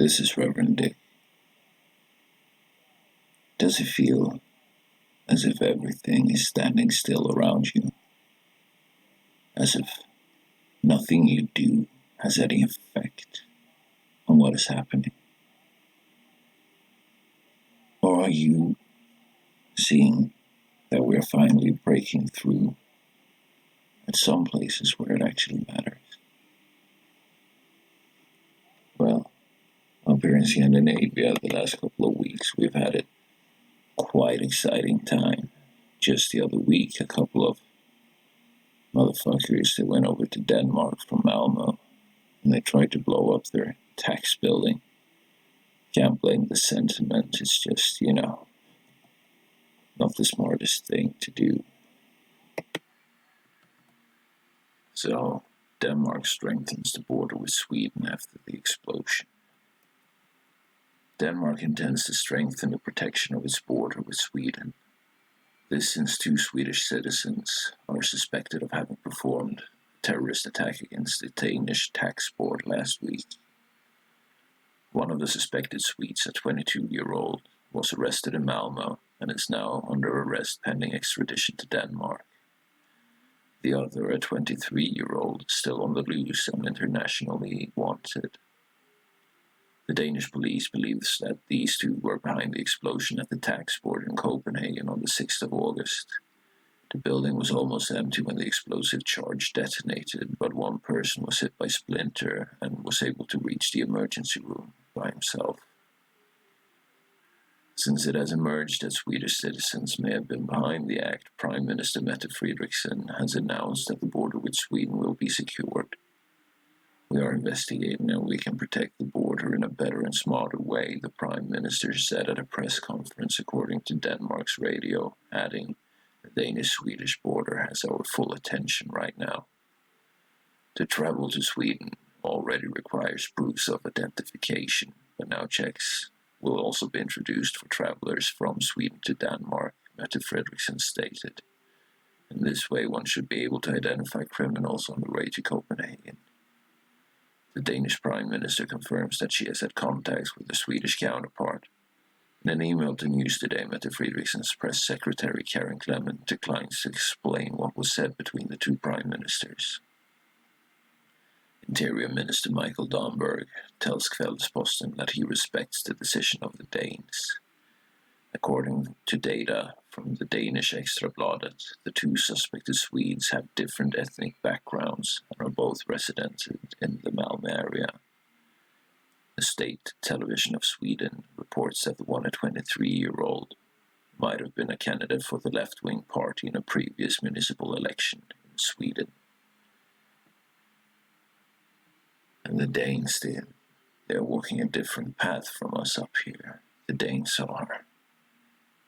This is Reverend Dick. Does it feel as if everything is standing still around you? As if nothing you do has any effect on what is happening? Or are you seeing that we're finally breaking through at some places where it actually matters? Well, up here in Scandinavia, the last couple of weeks, we've had a quite exciting time. Just the other week, a couple of motherfuckers that went over to Denmark from Malmo, and they tried to blow up their tax building. Can't blame the sentiment, it's just, not the smartest thing to do. So, Denmark strengthens the border with Sweden after the explosion. Denmark intends to strengthen the protection of its border with Sweden. This since 2 Swedish citizens are suspected of having performed a terrorist attack against the Danish tax board last week. One of the suspected Swedes, a 22-year-old, was arrested in Malmo and is now under arrest pending extradition to Denmark. The other, a 23-year-old, is still on the loose and internationally wanted. The Danish police believes that these two were behind the explosion at the tax board in Copenhagen on the 6th of August. The building was almost empty when the explosive charge detonated, but one person was hit by splinter and was able to reach the emergency room by himself. Since it has emerged that Swedish citizens may have been behind the act, Prime Minister Mette Frederiksen has announced that the border with Sweden will be secured. We are investigating and we can protect the border in a better and smarter way, the Prime Minister said at a press conference according to Denmark's radio, adding, "The Danish-Swedish border has our full attention right now." To travel to Sweden already requires proofs of identification, but now checks will also be introduced for travelers from Sweden to Denmark, Mette Frederiksen stated. In this way, one should be able to identify criminals on the way to Copenhagen. The Danish Prime Minister confirms that she has had contacts with the Swedish counterpart. In an email to News Today, Mette Frederiksen's press secretary Karen Clement declines to explain what was said between the two prime ministers. Interior Minister Michael Damberg tells Kvällsposten that he respects the decision of the Danes. According to data from the Danish Ekstrabladet, the two suspected Swedes have different ethnic backgrounds and are both residents in the Malmö area. The state television of Sweden reports that the 23-year-old might have been a candidate for the left-wing party in a previous municipal election in Sweden. And the Danes, they're walking a different path from us up here. The Danes are,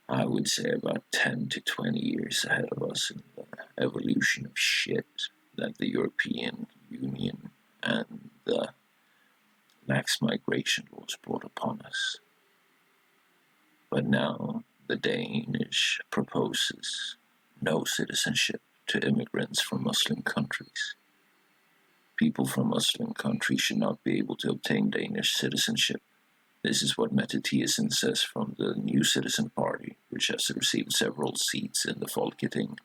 I would say, about 10 to 20 years ahead of us in the evolution of shit that the European Union and the lax migration laws brought upon us. But now the Danish proposes no citizenship to immigrants from Muslim countries. People from Muslim countries should not be able to obtain Danish citizenship. This is what Mette Thiesen says from the New Citizen Party, which has received several seats in the Folketing.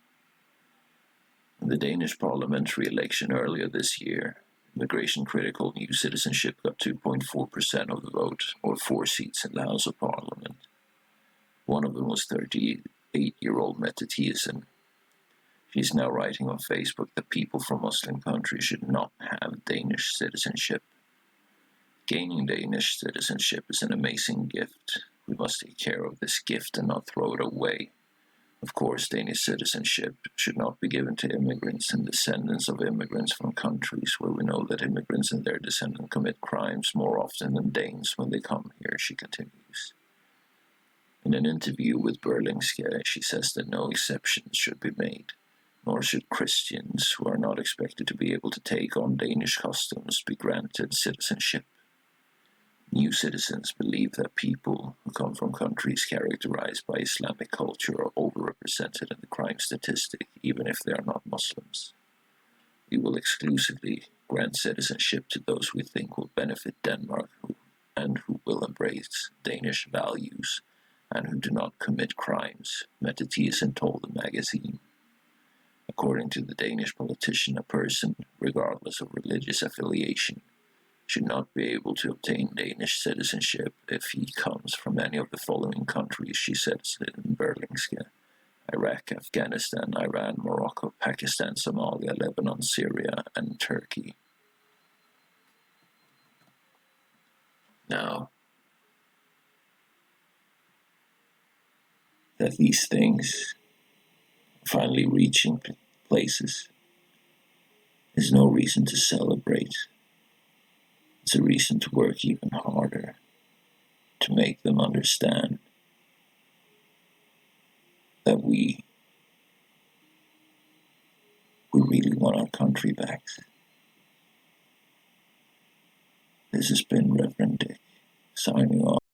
In the Danish parliamentary election earlier this year, immigration-critical New Citizenship got 2.4% of the vote, or 4 seats in the House of Parliament. One of them was 38-year-old Mette Thiesen. She's now writing on Facebook that people from Muslim countries should not have Danish citizenship. Gaining Danish citizenship is an amazing gift. We must take care of this gift and not throw it away. Of course, Danish citizenship should not be given to immigrants and descendants of immigrants from countries where we know that immigrants and their descendants commit crimes more often than Danes when they come here, she continues. In an interview with Berlingske, she says that no exceptions should be made, nor should Christians who are not expected to be able to take on Danish customs be granted citizenship. New citizens believe that people who come from countries characterized by Islamic culture are overrepresented in the crime statistic, even if they are not Muslims. We will exclusively grant citizenship to those we think will benefit Denmark and who will embrace Danish values and who do not commit crimes, Mette Thiesen told the magazine. According to the Danish politician, a person, regardless of religious affiliation, should not be able to obtain Danish citizenship if he comes from any of the following countries, she says in Berlingske: Iraq, Afghanistan, Iran, Morocco, Pakistan, Somalia, Lebanon, Syria, and Turkey. Now, that these things are finally reaching places is no reason to celebrate. It's a reason to work even harder to make them understand that we really want our country back. This has been Reverend Dick, signing off.